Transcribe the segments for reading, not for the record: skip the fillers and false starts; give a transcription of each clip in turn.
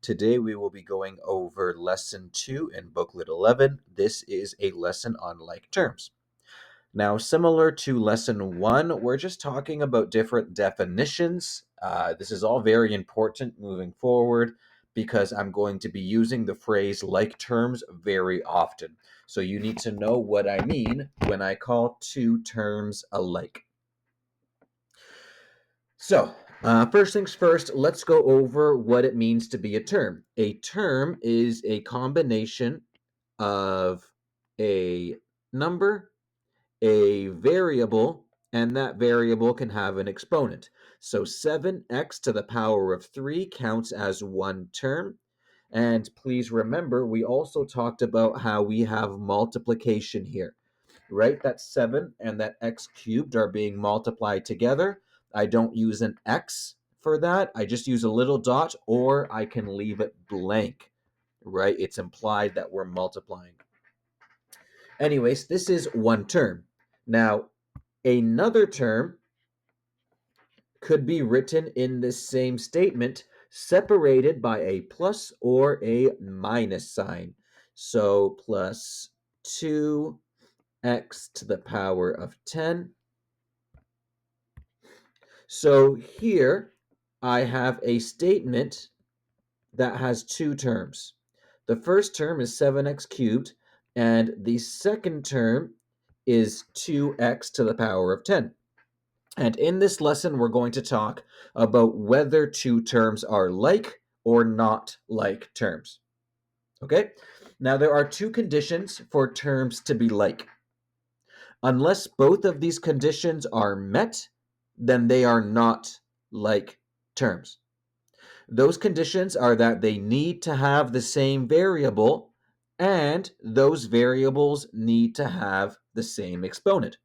Today we will be going over Lesson 2 in Booklet 11. This is a lesson on like terms. Now, similar to Lesson 1, we're just talking about different definitions. This is all very important moving forward because I'm going to be using the phrase like terms very often. So you need to know what I mean when I call two terms alike. So, first things first, let's go over what it means to be a term. A term is a combination of a number, a variable, and that variable can have an exponent. So 7x to the power of 3 counts as one term. And please remember, we also talked about how we have multiplication here, right? That 7 and that x cubed are being multiplied together. I don't use an x for that. I just use a little dot, or I can leave it blank, right? It's implied that we're multiplying. Anyways, this is one term. Now, another term could be written in this same statement, separated by a plus or a minus sign. So plus 2x to the power of 10. So here I have a statement that has two terms. The first term is 7x cubed, and the second term is 2x to the power of 10. And in this lesson, we're going to talk about whether two terms are like or not like terms. Okay? Now, there are two conditions for terms to be like. Unless both of these conditions are met, then they are not like terms. Those conditions are that they need to have the same variable, and those variables need to have the same exponent.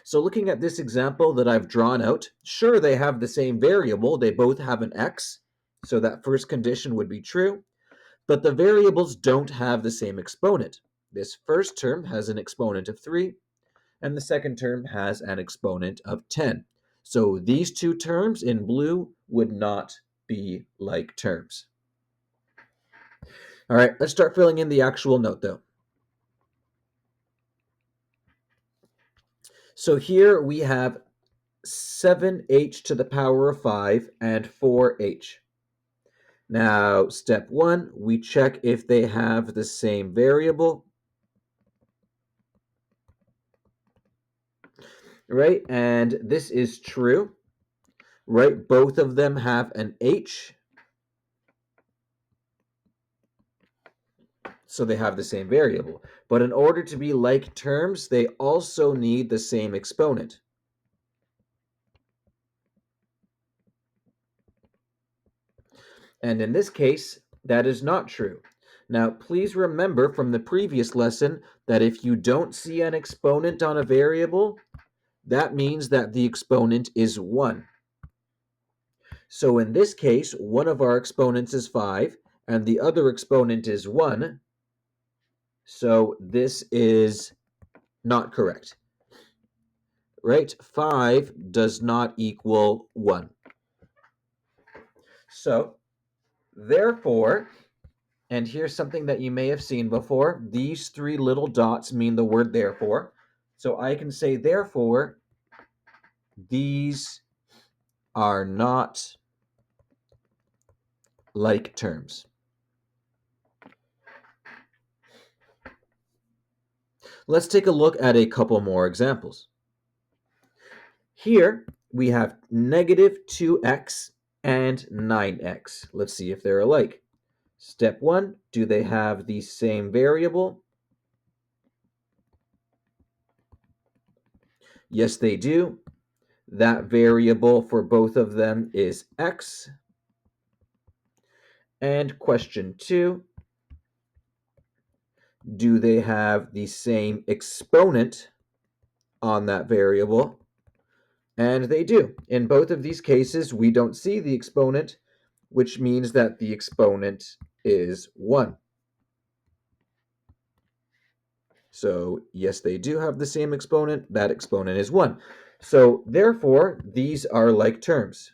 So looking at this example that I've drawn out, sure, they have the same variable. They both have an x, so that first condition would be true, but the variables don't have the same exponent. This first term has an exponent of 3, and the second term has an exponent of 10. So these two terms in blue would not be like terms. All right, let's start filling in the actual note, though. So here we have 7h to the power of 5 and 4h. Now, step 1, we check if they have the same variable, right? And this is true, right? Both of them have an h, so they have the same variable. But in order to be like terms, they also need the same exponent. And in this case, that is not true. Now, please remember from the previous lesson that if you don't see an exponent on a variable, that means that the exponent is 1. So in this case, one of our exponents is 5, and the other exponent is 1. So this is not correct, right? 5 does not equal 1. So, therefore, and here's something that you may have seen before, these three little dots mean the word therefore. So I can say, therefore, these are not like terms. Let's take a look at a couple more examples. Here we have negative 2x and 9x. Let's see if they're alike. Step 1, do they have the same variable? Yes, they do. That variable for both of them is x. And question 2, do they have the same exponent on that variable? And they do. In both of these cases, we don't see the exponent, which means that the exponent is 1. So, yes, they do have the same exponent. That exponent is 1. So, therefore, these are like terms.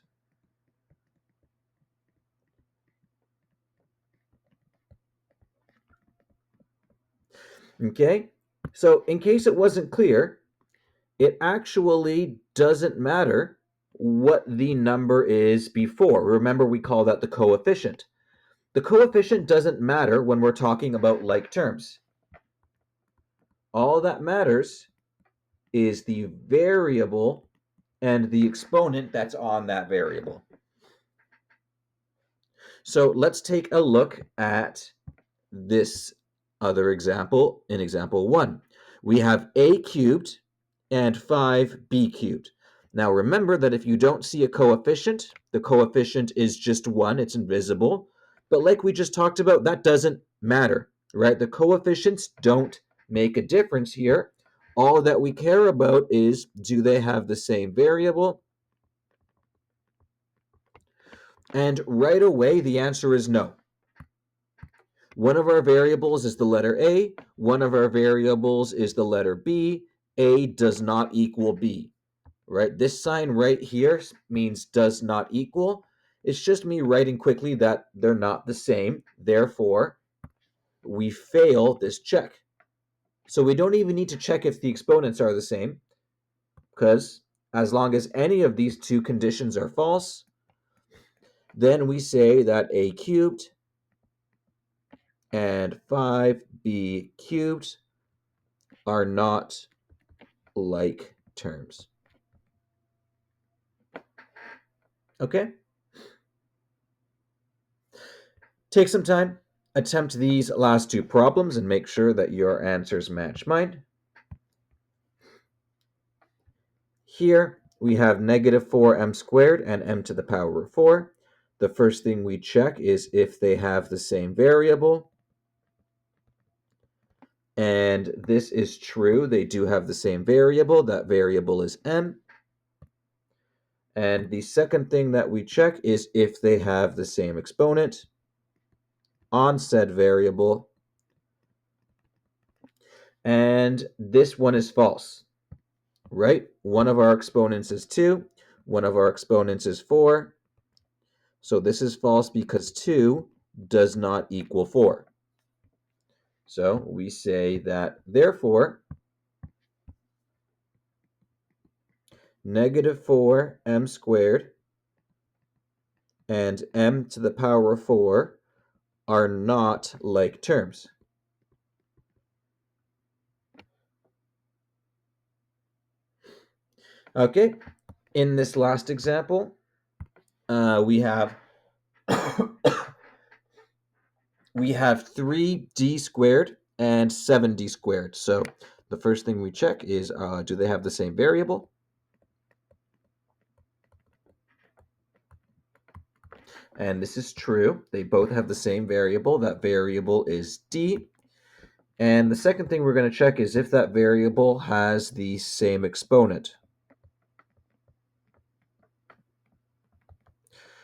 Okay? So in case it wasn't clear, it actually doesn't matter what the number is before. Remember, we call that the coefficient. The coefficient doesn't matter when we're talking about like terms. All that matters is the variable and the exponent that's on that variable. So let's take a look at this other example in example 1. We have a cubed and 5b cubed. Now remember that if you don't see a coefficient, the coefficient is just 1, it's invisible. But like we just talked about, that doesn't matter, right? The coefficients don't make a difference here. All that we care about is, do they have the same variable? And right away, the answer is no. One of our variables is the letter A. One of our variables is the letter B. A does not equal B, right? This sign right here means does not equal. It's just me writing quickly that they're not the same. Therefore, we fail this check. So we don't even need to check if the exponents are the same, because as long as any of these two conditions are false, then we say that A cubed and 5b cubed are not like terms. Okay? Take some time, attempt these last two problems, and make sure that your answers match mine. Here we have negative 4m squared and m to the power of 4. The first thing we check is if they have the same variable. And this is true. They do have the same variable. That variable is m. And the second thing that we check is if they have the same exponent on said variable. And this one is false, right? One of our exponents is 2. One of our exponents is 4. So this is false because 2 does not equal 4. So we say that, therefore, negative 4m squared and m to the power of 4 are not like terms. Okay, in this last example, we have we have 3d squared and 7d squared. So the first thing we check is, do they have the same variable? And this is true. They both have the same variable. That variable is d. And the second thing we're going to check is if that variable has the same exponent.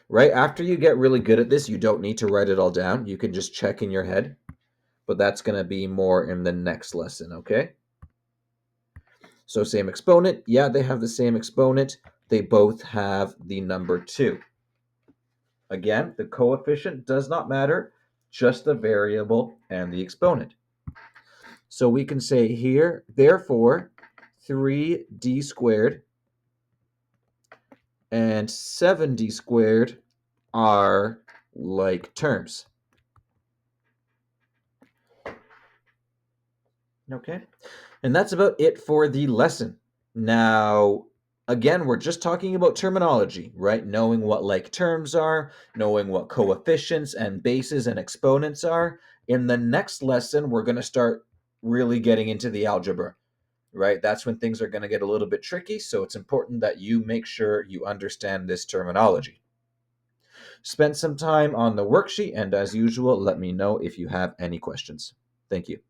Right after you get really good at this, you don't need to write it all down. You can just check in your head. But that's going to be more in the next lesson, okay? So same exponent. Yeah, they have the same exponent. They both have the number 2. Again, the coefficient does not matter, just the variable and the exponent. So we can say here, therefore, 3d squared and 7d squared are like terms. Okay, and that's about it for the lesson. Now, again, we're just talking about terminology, right? Knowing what like terms are, knowing what coefficients and bases and exponents are. In the next lesson, we're going to start really getting into the algebra, right? That's when things are going to get a little bit tricky, so it's important that you make sure you understand this terminology. Spend some time on the worksheet, and as usual, let me know if you have any questions. Thank you.